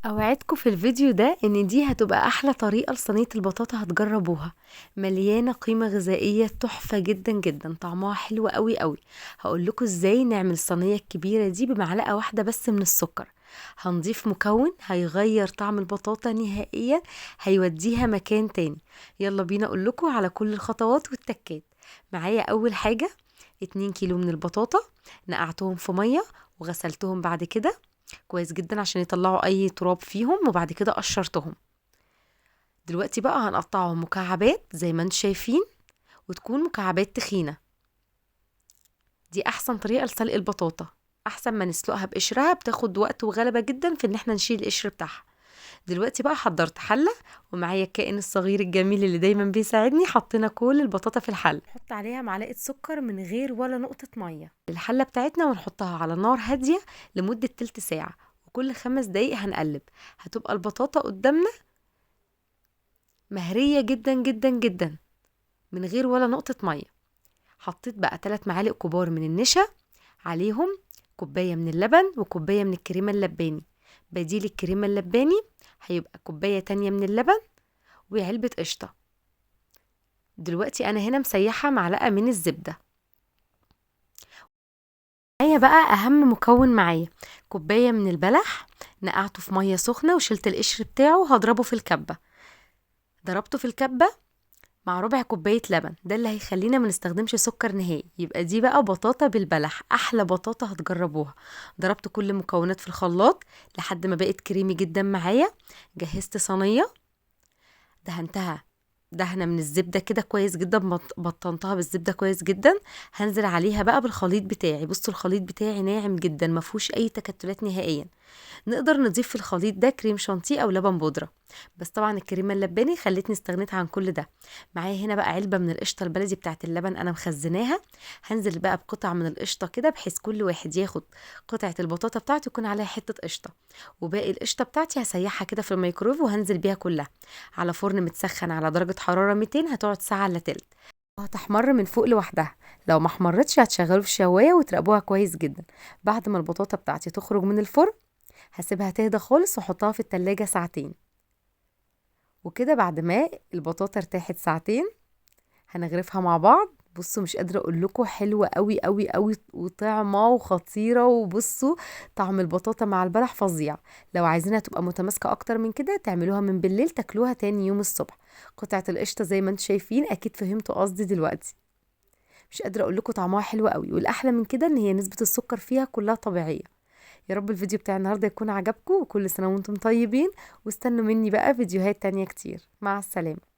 اوعدكم في الفيديو ده ان دي هتبقى احلى طريقة لصينية البطاطا هتجربوها. مليانة قيمة غذائية تحفة جدا جدا، طعمها حلو قوي قوي. هقول لكم ازاي نعمل الصينية الكبيرة دي بمعلقة واحدة بس من السكر. هنضيف مكون هيغير طعم البطاطا نهائيا، هيوديها مكان تاني. يلا بينا اقول لكم على كل الخطوات والتكات. معايا اول حاجة 2 كيلو من البطاطا، نقعتهم في مية وغسلتهم بعد كده كويس جدا عشان يطلعوا اي تراب فيهم، وبعد كده قشرتهم. دلوقتي بقى هنقطعهم مكعبات زي ما انتم شايفين، وتكون مكعبات تخينة. دي احسن طريقة لسلق البطاطا، احسن ما نسلقها بقشرها، بتاخد وقت وغلبة جدا في ان احنا نشيل القشر بتاعها. دلوقتي بقى حضرت حلة، ومعايا الكائن الصغير الجميل اللي دايما بيساعدني. حطينا كل البطاطا في الحلة، نحط عليها معلقة سكر من غير ولا نقطة مية الحلة بتاعتنا، ونحطها على نار هادية لمدة تلت ساعة، وكل 5 دقايق هنقلب. هتبقى البطاطا قدامنا مهرية جدا جدا جدا من غير ولا نقطة مية. حطيت بقى 3 معالق كبار من النشا، عليهم كوباية من اللبن وكوباية من الكريمة اللباني. بديل الكريمة اللباني هيبقى كوباية تانية من اللبن وعلبة قشطة. دلوقتي أنا هنا مسيحة معلقة من الزبدة. معايا بقى أهم مكون معايا كوباية من البلح، نقعته في مية سخنة وشلت القشر بتاعه، هضربه في الكبة. ضربته في الكبة مع ربع كوباية لبن، ده اللي هيخلينا ما نستخدمش سكر نهائي. يبقى دي بقى بطاطا بالبلح، احلى بطاطا هتجربوها. ضربت كل المكونات في الخلاط لحد ما بقت كريمي جدا معايا. جهزت صينية دهنتها دهنة من الزبدة كده كويس جدا، بطنتها بالزبدة كويس جدا. هنزل عليها بقى بالخليط بتاعي. بصوا الخليط بتاعي ناعم جدا، ما فيهوش اي تكتلات نهائيا. نقدر نضيف في الخليط ده كريم شانتيه او لبن بودره، بس طبعا الكريمه اللباني خلتني استغنيت عن كل ده. معايا هنا بقى علبه من القشطه البلدي بتاعه اللبن، انا مخزناها. هنزل بقى بقطع من القشطه كده، بحيث كل واحد ياخد قطعه البطاطا بتاعته يكون عليها حته قشطه. وباقي القشطه بتاعتي هسيحها كده في الميكرويف، وهنزل بيها كلها على فرن متسخن على درجه حراره 200. هتقعد ساعه الا تلت، وهتحمر من فوق لوحدها. لو ما احمرتش هتشغلوا في الشوايه وتراقبوها كويس جدا. بعد ما البطاطا بتاعتي تخرج من الفرن هسيبها تهدى خالص واحطها في التلاجة ساعتين. وكده بعد ما البطاطا ارتاحت ساعتين هنغرفها مع بعض. بصوا مش قادرة اقول لكم حلوة قوي قوي قوي وطعمة وخطيرة. وبصوا طعم البطاطا مع البلح فظيع. لو عايزينها تبقى متماسكة اكتر من كده تعملوها من بالليل تاكلوها تاني يوم الصبح. قطعة القشطة زي ما انتم شايفين، اكيد فهمتوا قصدي دلوقتي. مش قادرة اقول لكم طعمها حلو قوي، والاحلى من كده ان هي نسبة السكر فيها كلها طبيعية. يا رب الفيديو بتاع النهاردة يكون عجبكم، وكل سنة وانتم طيبين. واستنوا مني بقى فيديوهات تانية كتير. مع السلامة.